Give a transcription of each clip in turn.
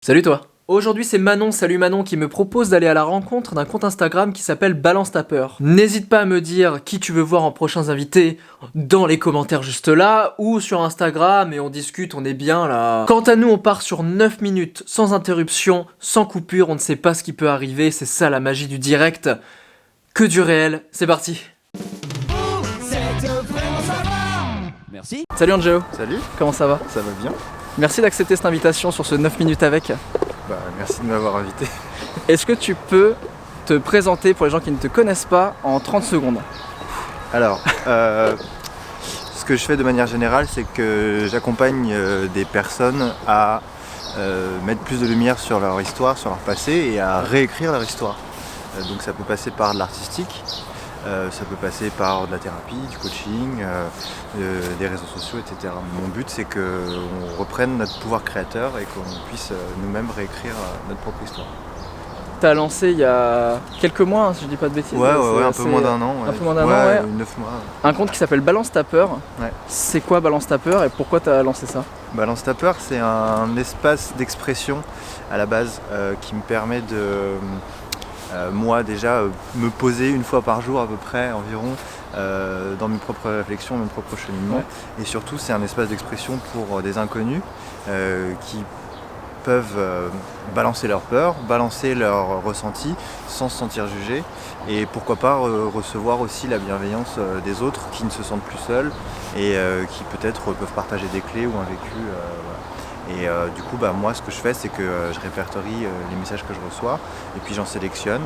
Salut toi. Aujourd'hui c'est Manon, salut Manon, qui me propose d'aller à la rencontre d'un compte Instagram qui s'appelle Balance ta peur. N'hésite pas à me dire qui tu veux voir en prochains invités dans les commentaires juste là, ou sur Instagram et on discute, on est bien là. Quant à nous, on part sur 9 minutes, sans interruption, sans coupure, on ne sait pas ce qui peut arriver, c'est ça la magie du direct. Que du réel, c'est parti. Merci. Salut Angelo. Salut, Comment ça va? ça va bien. Merci d'accepter cette invitation sur ce 9 minutes avec. Merci de m'avoir invité. Est-ce que tu peux te présenter pour les gens qui ne te connaissent pas en 30 secondes? Alors, ce que je fais de manière générale, c'est que j'accompagne des personnes à mettre plus de lumière sur leur histoire, sur leur passé et à réécrire leur histoire. Donc ça peut passer par de l'artistique, ça peut passer par de la thérapie, du coaching, des réseaux sociaux, etc. Mon but, c'est qu'on reprenne notre pouvoir créateur et qu'on puisse nous-mêmes réécrire notre propre histoire. T'as lancé il y a quelques mois, hein, si je dis pas de bêtises. Ouais, un peu moins d'un an. Un peu moins d'un an, ouais. 9 mois. Un compte qui s'appelle Balance ta peur. Ouais. C'est quoi Balance ta peur et pourquoi t'as lancé ça? Balance ta peur, c'est un espace d'expression à la base qui me permet de, moi déjà, me poser une fois par jour à peu près environ dans mes propres réflexions, mes propres cheminements. Ouais. Et surtout, c'est un espace d'expression pour des inconnus qui peuvent balancer leurs peurs, balancer leurs ressentis sans se sentir jugés et pourquoi pas recevoir aussi la bienveillance des autres qui ne se sentent plus seuls et qui peut-être peuvent partager des clés ou un vécu. Voilà. Et du coup, moi, ce que je fais, c'est que je répertorie les messages que je reçois et puis j'en sélectionne,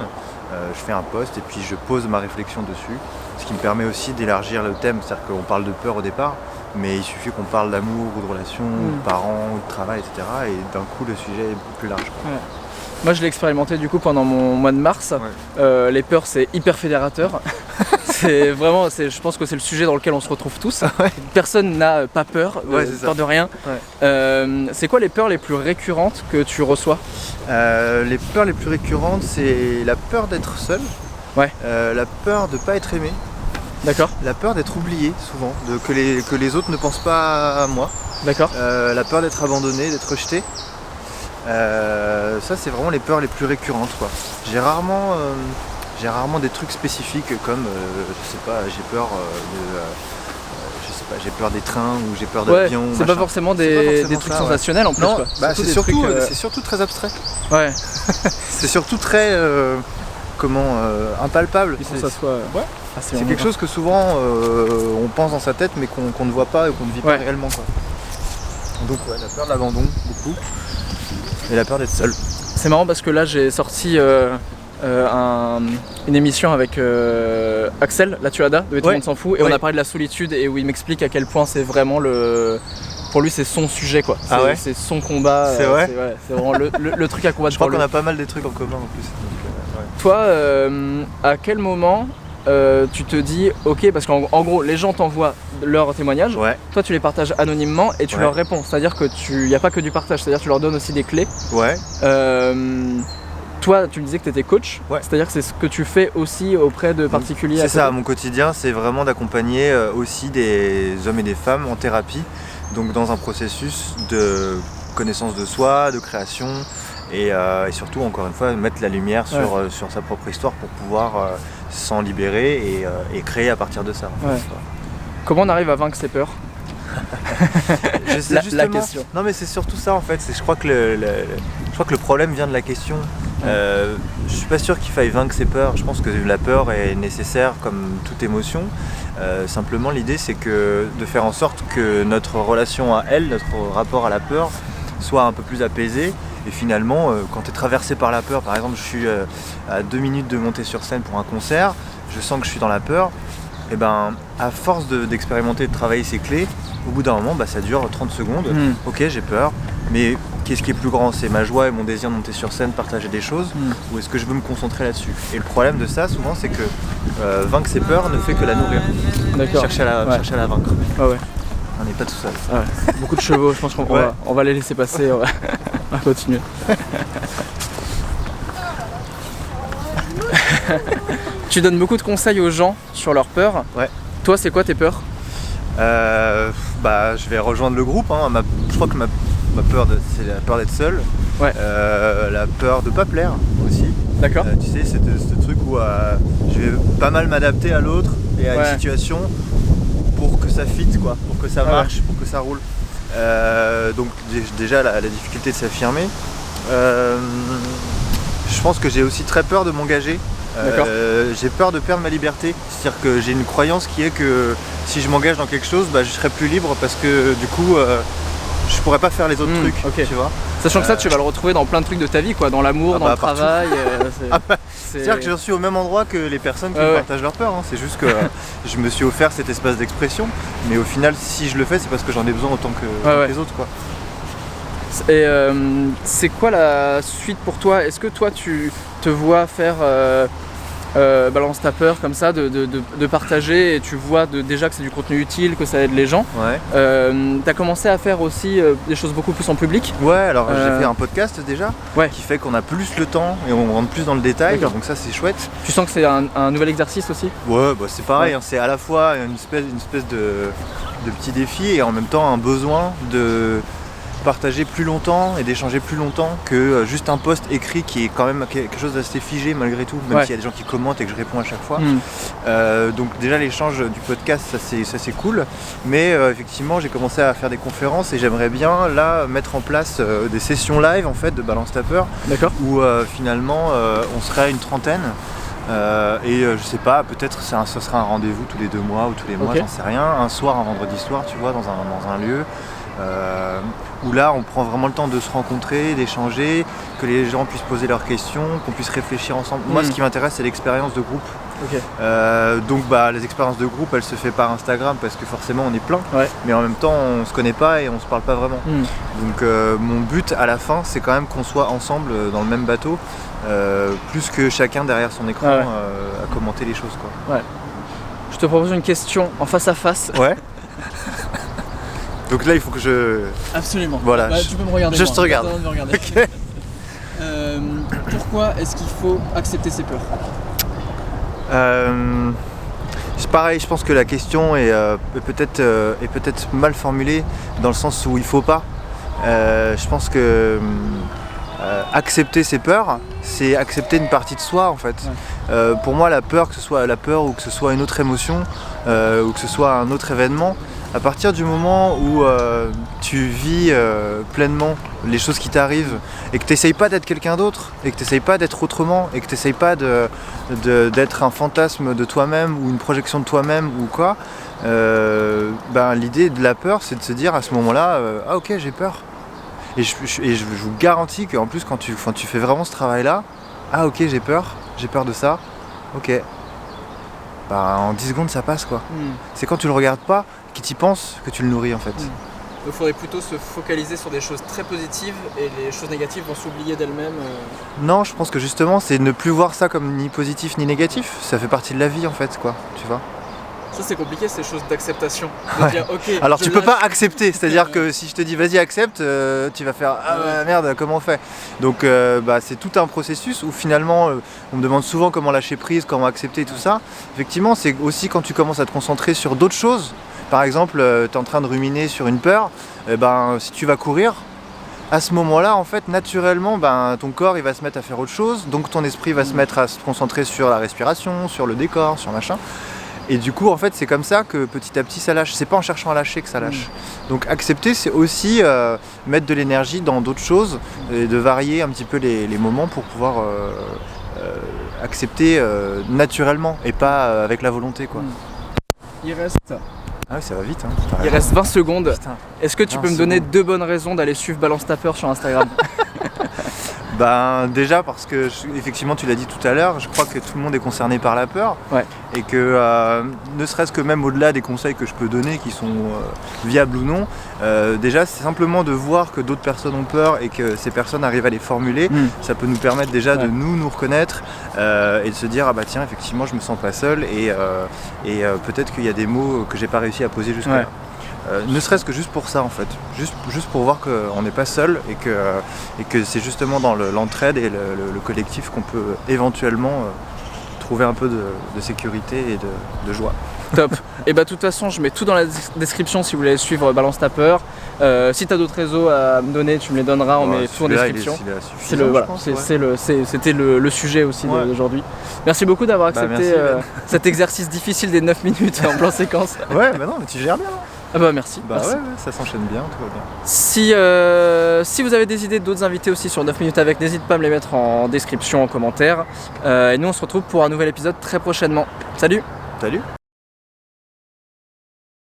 je fais un post et puis je pose ma réflexion dessus, ce qui me permet aussi d'élargir le thème, c'est-à-dire qu'on parle de peur au départ, mais il suffit qu'on parle d'amour ou de relations, de parents, ou de travail, etc. Et d'un coup, le sujet est beaucoup plus large. Ouais. Moi, je l'ai expérimenté du coup pendant mon mois de mars. Ouais. Les peurs, c'est hyper fédérateur. C'est vraiment, je pense que c'est le sujet dans lequel on se retrouve tous. Ouais. Personne n'a pas peur, peur de rien. Ouais. C'est quoi les peurs les plus récurrentes que tu reçois? Les peurs les plus récurrentes, c'est la peur d'être seul, ouais. La peur de ne pas être aimé. D'accord. La peur d'être oublié souvent, que les autres ne pensent pas à moi. D'accord. La peur d'être abandonné, d'être rejeté. Ça c'est vraiment les peurs les plus récurrentes, quoi. J'ai rarement des trucs spécifiques comme je sais pas, j'ai peur j'ai peur des trains ou j'ai peur d'avions. C'est pas forcément des trucs sensationnels en plus. Non, quoi. c'est surtout très abstrait. Ouais. C'est surtout très impalpable. C'est quelque chose que souvent on pense dans sa tête mais qu'on ne voit pas et qu'on ne vit pas réellement, quoi. Donc la peur de l'abandon, beaucoup. Et la peur d'être seul. C'est marrant parce que là j'ai sorti une émission avec Axel, la Tuada, de Tout le monde s'en fout, et on a parlé de la solitude et où il m'explique à quel point c'est vraiment pour lui c'est son sujet, quoi. C'est son combat. C'est vrai. C'est vraiment le truc à combattre. Je crois qu'on a pas mal des trucs en commun en plus. Donc, Toi, à quel moment tu te dis ok, parce qu'en gros les gens t'envoient leurs témoignages, toi tu les partages anonymement et tu leur réponds, c'est-à-dire que il n'y a pas que du partage, c'est-à-dire que tu leur donnes aussi des clés. Toi tu me disais que tu étais coach, c'est-à-dire que c'est ce que tu fais aussi auprès de particuliers. C'est ça, mon quotidien c'est vraiment d'accompagner aussi des hommes et des femmes en thérapie, donc dans un processus de connaissance de soi, de création et surtout encore une fois mettre la lumière sur sa propre histoire pour pouvoir s'en libérer et créer à partir de ça. Comment on arrive à vaincre ses peurs? La question. Non mais c'est surtout ça en fait. Je crois que le problème vient de la question. Je suis pas sûr qu'il faille vaincre ses peurs. Je pense que la peur est nécessaire comme toute émotion. Simplement l'idée c'est de faire en sorte que notre relation à elle, notre rapport à la peur soit un peu plus apaisé. Et finalement, quand tu es traversé par la peur, par exemple, je suis à 2 minutes de monter sur scène pour un concert, je sens que je suis dans la peur, et à force d'expérimenter, de travailler ces clés, au bout d'un moment, ça dure 30 secondes. Ok, j'ai peur, mais qu'est-ce qui est plus grand? C'est ma joie et mon désir de monter sur scène, partager des choses, ou est-ce que je veux me concentrer là-dessus? Et le problème de ça, souvent, c'est que vaincre ses peurs ne fait que la nourrir. Chercher à la vaincre. On n'est pas tout seul. Beaucoup de chevaux, je pense qu'on va les laisser passer, on va continuer. Tu donnes beaucoup de conseils aux gens sur leurs peurs. Toi, c'est quoi tes peurs? Je vais rejoindre le groupe. Je crois que c'est la peur d'être seul, Ouais. la peur de pas plaire aussi. D'accord. Tu sais, c'est ce truc où je vais pas mal m'adapter à l'autre et à Ouais. une situation pour que ça fit, quoi, pour que ça Ouais. marche, pour que ça roule. Donc déjà la difficulté de s'affirmer. Je pense que j'ai aussi très peur de m'engager. D'accord. J'ai peur de perdre ma liberté. C'est-à-dire que j'ai une croyance qui est que si je m'engage dans quelque chose, je serai plus libre parce que du coup je pourrais pas faire les autres trucs, ok. tu vois. Sachant que ça, tu vas le retrouver dans plein de trucs de ta vie, quoi, dans l'amour, dans le partout. travail. C'est-à-dire que je suis au même endroit que les personnes qui Ouais. partagent leur peur. C'est juste que je me suis offert cet espace d'expression, mais au final, si je le fais, c'est parce que j'en ai besoin autant que Ouais. les autres, quoi. Et c'est quoi la suite pour toi? Est-ce que toi, tu te vois faire Balance ta peur comme ça, de partager, et tu vois déjà que c'est du contenu utile, que ça aide les gens? Ouais. T'as commencé à faire aussi des choses beaucoup plus en public? Ouais, alors j'ai fait un podcast déjà, Ouais. qui fait qu'on a plus le temps et on rentre plus dans le détail, D'accord. donc ça c'est chouette. Tu sens que c'est un nouvel exercice aussi? Ouais, c'est pareil, Ouais. hein, c'est à la fois une espèce de petit défi et en même temps un besoin de partager plus longtemps et d'échanger plus longtemps que juste un post écrit qui est quand même quelque chose d'assez figé malgré tout, même Ouais. s'il y a des gens qui commentent et que je réponds à chaque fois. Mm. Donc déjà l'échange du podcast, ça c'est cool, mais effectivement j'ai commencé à faire des conférences et j'aimerais bien là mettre en place des sessions live en fait de Balance ta peur D'accord. où finalement on serait une trentaine. Je sais pas, peut-être ce sera un rendez-vous tous les 2 mois ou tous les mois, Ok. j'en sais rien, un soir, un vendredi soir, tu vois, dans un lieu où là on prend vraiment le temps de se rencontrer, d'échanger, que les gens puissent poser leurs questions, qu'on puisse réfléchir ensemble. Moi ce qui m'intéresse c'est l'expérience de groupe. Ok. Donc les expériences de groupe elles se font par Instagram parce que forcément on est plein, Ouais. mais en même temps on se connaît pas et on se parle pas vraiment. Mm. Donc mon but à la fin c'est quand même qu'on soit ensemble dans le même bateau, plus que chacun derrière son écran Ah ouais. à commenter les choses, quoi. Je te propose une question en face à face. Ouais. Donc là il faut que je... Absolument. Voilà, Tu peux me regarder. je te regarde. Attends de me regarder. Ok. Pourquoi est-ce qu'il faut accepter ses peurs? C'est pareil, je pense que la question est peut-être mal formulée dans le sens où il faut pas. Je pense que accepter ses peurs, c'est accepter une partie de soi en fait. Ouais. Pour moi la peur, que ce soit la peur ou que ce soit une autre émotion ou que ce soit un autre événement, à partir du moment où tu vis pleinement les choses qui t'arrivent et que tu n'essayes pas d'être quelqu'un d'autre et que tu n'essayes pas d'être autrement et que tu n'essayes pas d'être un fantasme de toi-même ou une projection de toi-même ou quoi, l'idée de la peur c'est de se dire à ce moment-là ah ok j'ai peur. Et je vous garantis qu'en plus quand tu fais vraiment ce travail-là, ah ok j'ai peur de ça, ok. En 10 secondes ça passe quoi. C'est quand tu le regardes pas, que tu y penses, que tu le nourris en fait. Il faudrait plutôt se focaliser sur des choses très positives et les choses négatives vont s'oublier d'elles-mêmes. Non, je pense que justement c'est ne plus voir ça comme ni positif ni négatif, ça fait partie de la vie en fait quoi, tu vois. Ça c'est compliqué, ces choses d'acceptation. De Ouais. dire, ok, Alors je tu peux lâche. pas accepter, c'est-à-dire que si je te dis vas-y accepte, tu vas faire ah Ouais. merde comment on fait. Donc c'est tout un processus où finalement on me demande souvent comment lâcher prise, comment accepter tout ça. Effectivement c'est aussi quand tu commences à te concentrer sur d'autres choses. Par exemple tu es en train de ruminer sur une peur, si tu vas courir, à ce moment-là en fait naturellement ton corps il va se mettre à faire autre chose, donc ton esprit va se mettre à se concentrer sur la respiration, sur le décor, sur machin. Et du coup, en fait, c'est comme ça que petit à petit ça lâche. C'est pas en cherchant à lâcher que ça lâche. Donc accepter, c'est aussi mettre de l'énergie dans d'autres choses et de varier un petit peu les moments pour pouvoir accepter naturellement et pas avec la volonté, quoi. Il reste Ah oui, ça va vite. Hein. Il reste 20 secondes. Putain. Est-ce que tu 20 peux me donner secondes. 2 bonnes raisons d'aller suivre Balance ta peur sur Instagram? Déjà parce que effectivement tu l'as dit tout à l'heure, je crois que tout le monde est concerné par la peur. Ouais. Et que ne serait-ce que même au-delà des conseils que je peux donner qui sont viables ou non, déjà c'est simplement de voir que d'autres personnes ont peur et que ces personnes arrivent à les formuler, ça peut nous permettre déjà de nous reconnaître et de se dire ah bah tiens effectivement je me sens pas seul et peut-être qu'il y a des mots que j'ai pas réussi à poser jusque-là. Ouais. Ne serait-ce que juste pour ça en fait, juste pour voir qu'on n'est pas seul et que c'est justement dans l'entraide et le collectif qu'on peut éventuellement trouver un peu de sécurité et de joie. Top. Et bah de toute façon, je mets tout dans la description si vous voulez suivre Balance ta peur. Si tu as d'autres réseaux à me donner, tu me les donneras, on met tout en description. C'était le sujet aussi Ouais. d'aujourd'hui. Merci beaucoup d'avoir accepté merci, Ben. cet exercice difficile des 9 minutes en plan séquence. Ouais, bah non, mais tu gères bien. Hein. Ah bah merci. Bah merci. ouais, ça s'enchaîne bien, tout va bien. Si vous avez des idées d'autres invités aussi sur 9 minutes avec, n'hésite pas à me les mettre en description, en commentaire. Et nous on se retrouve pour un nouvel épisode très prochainement. Salut! Salut!